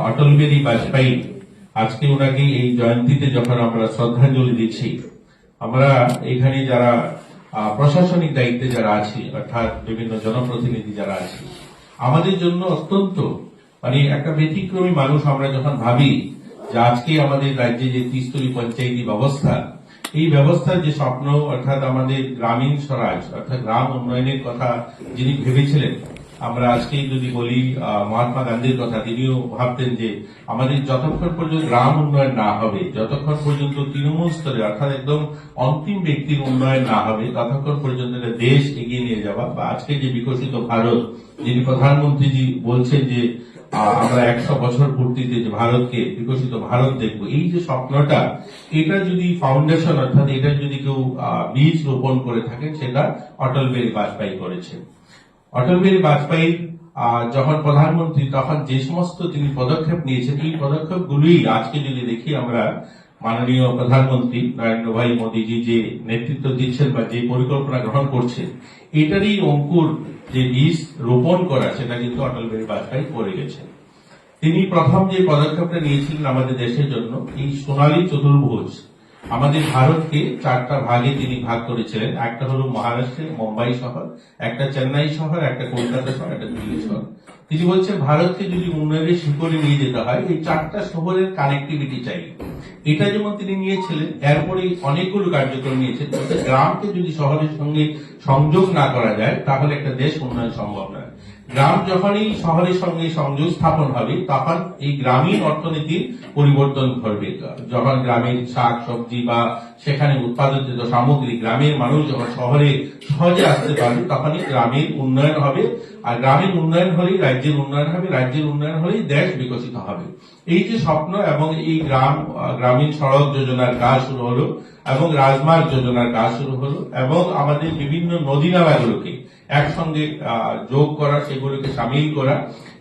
অটল বিহারী বাজপেয়ী আজকে ওনাকে এই জয়ন্তীতে যখন আমরা শ্রদ্ধাঞ্জলি দিচ্ছি, আমরা এখানে যারা প্রশাসনিক দায়িত্বে যারা আছি, অর্থাৎ বিভিন্ন জনপ্রতিনিধি যারা আছি, আমাদের জন্য অত্যন্ত একটা ব্যতিক্রমী মানুষ। আমরা যখন ভাবি যে আজকে আমাদের রাজ্যে যে ত্রিস্তরী পঞ্চায়েতি ব্যবস্থা, এই ব্যবস্থার যে স্বপ্ন, অর্থাৎ আমাদের গ্রামীণ স্বরাজ অর্থাৎ গ্রাম উন্নয়নের কথা যিনি ভেবেছিলেন, আমরা আজকে যদি বলি মহাত্মা গান্ধীর কথা, তিনিও ভাবতেন যে আমাদের যতক্ষণ পর্যন্ত গ্রাম উন্নয়ন না হবে, যতক্ষণ পর্যন্ত তৃণমূল স্তরে অর্থাৎ একদম অন্তিম ব্যক্তির উন্নয়ন না হবে, ততক্ষণ পর্যন্ত দেশ এগিয়ে নিয়ে যাওয়া বা আজকে যে বিকশিত ভারত, যিনি প্রধানমন্ত্রীজি বলছেন যে আমরা 100 বছর পূর্তিতে যে ভারতকে বিকশিত ভারত দেখব, এই যে স্বপ্নটা, এটা যদি ফাউন্ডেশন অর্থাৎ এটা যদি কেউ বীজ রোপণ করে থাকেন, সেটা অটল বিহারী বাজপেয়ী করেছেন। অটল বিহারী বাজপেয়ী যখন প্রধানমন্ত্রী, তখন যে সমস্ত তিনি পদক্ষেপ নিয়েছেন, এই পদক্ষেপগুলি আজকে যদি দেখি আমরা, মাননীয় প্রধানমন্ত্রী নরেন্দ্র ভাই মোদীজি যে নেতৃত্ব দিচ্ছেন বা যে পরিকল্পনা গ্রহণ করছেন, এটারই অঙ্কুর যে বীজ রোপণ করা, সেটা কিন্তু অটল বিহারী বাজপেয়ী করে গেছেন। তিনি প্রথম যে পদক্ষেপটা নিয়েছিলেন আমাদের দেশের জন্য, এই সোনালী চতুর্ভুজ, আমাদের ভারতকে 4টা ভাগে তিনি ভাগ করেছিলেন। একটা হলো মহারাষ্ট্রের মুম্বাই শহর, একটা চেন্নাই শহর, একটা কলকাতা শহর, একটা দিল্লি শহর। তিনি বলছেন ভারতকে যদি উন্নয়নের শিখরে নিয়ে যেতে হয়, এই 4টা শহরের কানেক্টিভিটি চাই। এটা যেমন তিনি নিয়েছিলেন, এরপরে অনেকগুলো কার্যক্রম নিয়েছেন। গ্রামকে যদি শহরের সঙ্গে সংযোগ না করা যায়, তাহলে একটা দেশ উন্নয়ন সম্ভব নয়। গ্রাম যখনই শহরের সঙ্গে সংযোগ স্থাপন হবে, তখন এই গ্রামীণ অর্থনীতির পরিবর্তন ঘটবে। যখন গ্রামের শাক সবজি বা সেখানে উৎপাদিত সামগ্রী গ্রামের মানুষ যখন শহরে সহজে আসতে পারবে, তখনই গ্রামের উন্নয়ন হবে। আর গ্রামীণ উন্নয়ন হলেই রাজ্যের উন্নয়ন হবে, রাজ্যের উন্নয়ন হলেই দেশ বিকশিত হবে। এই যে স্বপ্ন, এবং এই গ্রামীণ সড়ক যোজনার কাজ শুরু হলো, এবং রাজমার্গ যোজনার কাজ শুরু হলো, এবং আমাদের বিভিন্ন নদী নালাগুলোকে একসঙ্গে যোগ করা, সেগুলোকে সামিল করা,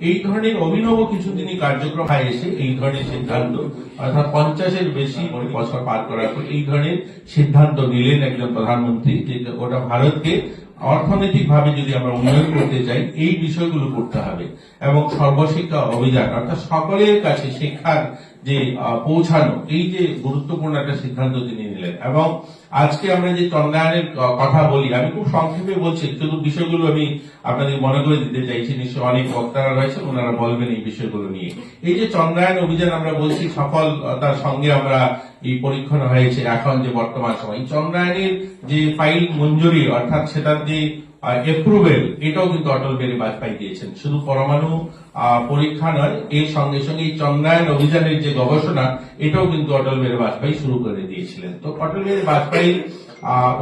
এই ধরনের অভিনব কিছু তিনি কার্যক্রম এসে এই ধরনের সিদ্ধান্ত, অর্থাৎ 50-এর বেশি বছর পার করার পর এই ধরনের সিদ্ধান্ত নিলেন একজন প্রধানমন্ত্রী, যে ওটা ভারতকে অর্থনৈতিক ভাবে যদি আমরা উন্নয়ন করতে চাই, এই বিষয়গুলো করতে হবে। এবং সর্বশিক্ষা অভিযান, অর্থাৎ সকলের কাছে শিক্ষার যে পৌঁছানো, এই যে গুরুত্বপূর্ণ একটা সিদ্ধান্ত তিনি নিলেন। এবং আজকে আমরা যে চন্দ্রায়নের কথা বলি, আমি খুব সংক্ষেপে বলছি, শুধু বিষয়গুলো আমি আপনাদের মনে করে দিতে চাইছি। নিশ্চয়ই অনেক বক্তারা রয়েছেন, ওনারা বলবেন এই বিষয়গুলো নিয়ে। এই যে চন্দ্রায়ন অভিযান আমরা বলছি, সফলতার সঙ্গে আমরা এই পরীক্ষণ হয়েছে এখন যে বর্তমান সময়। এই চন্দ্রায়নের যে ফাইল মঞ্জুরি, অর্থাৎ সেটার যে এপ্রুভেল, এটাও কিন্তু অটল বিহারী বাজপেয়ী দিয়েছেন। শুধু পরমাণু পরীক্ষা নয়, এর সঙ্গে সঙ্গে এই চন্দ্রায়ন অভিযানের যে গবেষণা, এটাও কিন্তু অটল বিহারী বাজপেয়ী শুরু করে দিয়েছিলেন। তো অটল বিহারী বাজপেয়ী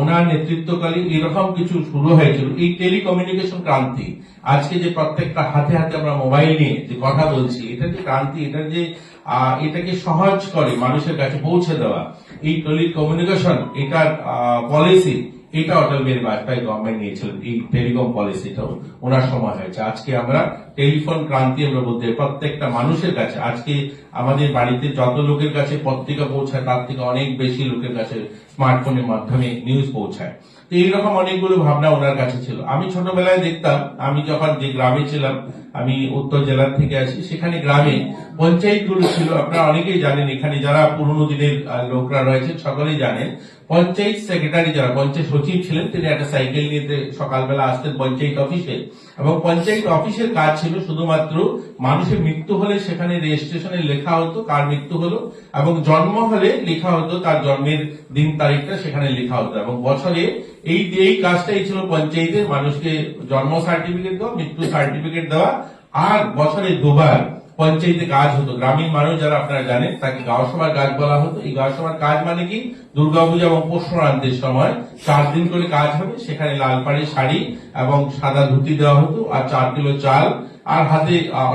ওনার নেতৃত্বকালে এরকম কিছু শুরু হয়েছিল। এই টেলিকমিউনিকেশন ক্রান্তি, আজকে যে প্রত্যেকটা হাতে হাতে আমরা মোবাইল নিয়ে যে কথা বলছি, এটা যে ক্রান্তি, এটার যে এটাকে সহজ করে মানুষের কাছে পৌঁছে দেওয়া, এই টেলিকমিউনিকেশন, এটার পলিসি, এটা অটল বিহারী বাজপেয়ী গভর্নমেন্ট নিয়েছিলেন। এই টেলিকম পলিসিটাও ওনার সময় হয়েছে। আজকে আমরা টেলিফোন ক্রান্তি আমরা বলতে, প্রত্যেকটা মানুষের কাছে, আজকে আমাদের বাড়িতে যত লোকের কাছে পত্রিকা পৌঁছায়, তার থেকে অনেক বেশি লোকের কাছে স্মার্টফোনের মাধ্যমে নিউজ পৌঁছায়। তো এইরকম অনেকগুলো ভাবনা ওনার কাছে ছিল। আমি ছোটবেলায় দেখতাম, আমি যখন যে গ্রামে ছিলাম, আমি উত্তর জেলার থেকে আছি, সেখানে গ্রামে পঞ্চায়েত গুলো ছিল। আপনারা অনেকেই জানেন, এখানে যারা পুরনো দিনের লোকরা রয়েছেন সকলেই জানেন, পঞ্চায়েত সেক্রেটারি যারা পঞ্চায়েত সচিব ছিলেন, তিনি একটা সাইকেল নিয়ে সকালবেলা আসতেন পঞ্চায়েত অফিসে, এবং পঞ্চায়েত অফিসের কাজ ছিল শুধুমাত্র মানুষের মৃত্যু হলে সেখানে রেজিস্ট্রেশনে লেখা হতো কার মৃত্যু হলো, এবং জন্ম হলে লেখা হতো তার জন্মের দিন তারিখটা সেখানে লেখা হতো। এবং বছরে এই কাজটাই ছিল পঞ্চায়েতের, মানুষকে জন্ম সার্টিফিকেট দেওয়া, মৃত্যু সার্টিফিকেট দেওয়া, আর বছরে 2বার পঞ্চায়েতে কাজ হতো। গ্রামীণ মানুষ যারা আপনারা জানেন, তাকে গাঁও সভার কাজ বলা হতো। এই গাঁও সভার কাজ মানে কি, দুর্গাপূজা এবং পৌষ সংক্রান্তির সময় 4 দিন করে কাজ হবে। সেখানে লাল পাড়ের শাড়ি এবং সাদা ধুতি দেওয়া হতো, আর 4 কিলো চাল, আর হাতে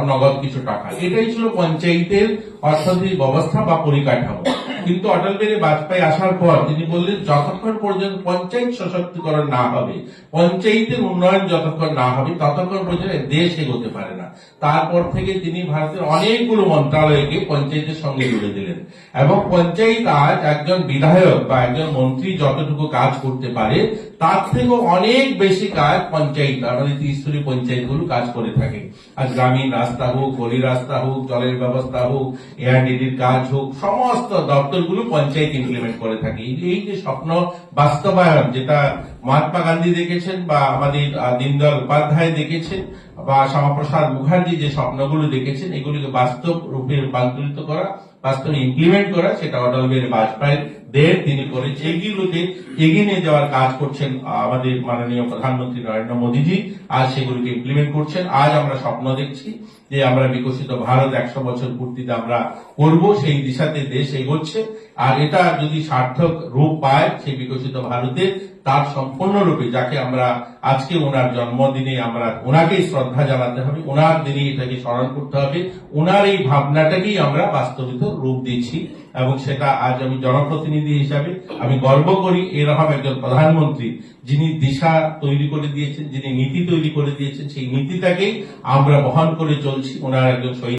নগদ কিছু টাকা। এটাই ছিল পঞ্চায়েতের অর্থনৈতিক ব্যবস্থা বা পরিকাঠামো। কিন্তু অটল বিহারী বাজপেয়ী আসার পর তিনি বললেন যতক্ষণ পর্যন্ত পঞ্চায়েত সশক্তিকরণ না হবে, পঞ্চায়েতের উন্নয়ন যতক্ষণ না হবে ততক্ষণ পর্যন্ত দেশ এগোতে পারে না। তারপর থেকে তিনি ভারতের অনেকগুলো মন্ত্রণালয়কে পঞ্চায়েতের সঙ্গে জুড়ে দিলেন এবং পঞ্চায়েত আজ একজন বিধায়ক বা একজন মন্ত্রী যতটুকু কাজ করতে পারে তার থেকেও অনেক বেশি কাজ পঞ্চায়েত, আমাদের ত্রিস্তরীয় পঞ্চায়েতগুলো কাজ করে থাকে। আজ গ্রামীণ রাস্তা হোক, গলি রাস্তা হোক, জলের ব্যবস্থা হোক, এআরডিডির কাজ হোক, সমস্ত দপ্তরগুলো পঞ্চায়েত ইমপ্লিমেন্ট করে থাকে। এই যে স্বপ্ন বাস্তবায়ন, যেটা মহাত্মা গান্ধী দেখেছেন বা আমাদের দীনদয়াল উপাধ্যায় দেখেছেন বা শ্যামাপ্রসাদ মুখার্জি যে স্বপ্নগুলো দেখেছেন, এগুলিকে বাস্তব রূপে রূপান্তরিত করা, বাস্তবে ইমপ্লিমেন্ট করা, সেটা অটল বিহারী বাজপেয়ীর দেশ তিনি করেছে। এইগুলোকে এগিয়ে নিয়ে যাওয়ার কাজ করছেন আমাদের মাননীয় প্রধানমন্ত্রী নরেন্দ্র মোদীজি। আজ সেগুলিকে ইমপ্লিমেন্ট করছেন। আজ আমরা স্বপ্ন দেখছি যে আমরা বিকশিত ভারত 100 বছর পূর্তিতে আমরা করব, সেই দিশাতে দেশ এগোচ্ছে। আর এটা যদি সার্থক রূপ পায় সেই বিকশিত ভারতে, তার সম্পূর্ণরূপে যাকে আমরা আজকে ওনার জন্মদিনে আমরা ওনাকেই শ্রদ্ধা জানাতে হবে, ওনার দিনে এটাকে স্মরণ করতে হবে, ওনার এই ভাবনাটাকেই আমরা বাস্তবিত রূপ দিচ্ছি। এবং সেটা আজ আমি জনপ্রতিনিধি হিসাবে আমি গর্ব করি এরকম একজন প্রধানমন্ত্রী যিনি দিশা তৈরি করে দিয়েছেন, যিনি নীতি তৈরি করে দিয়েছেন, সেই নীতিটাকেই আমরা বহন করে চলছি। ওনার একজন শহীদ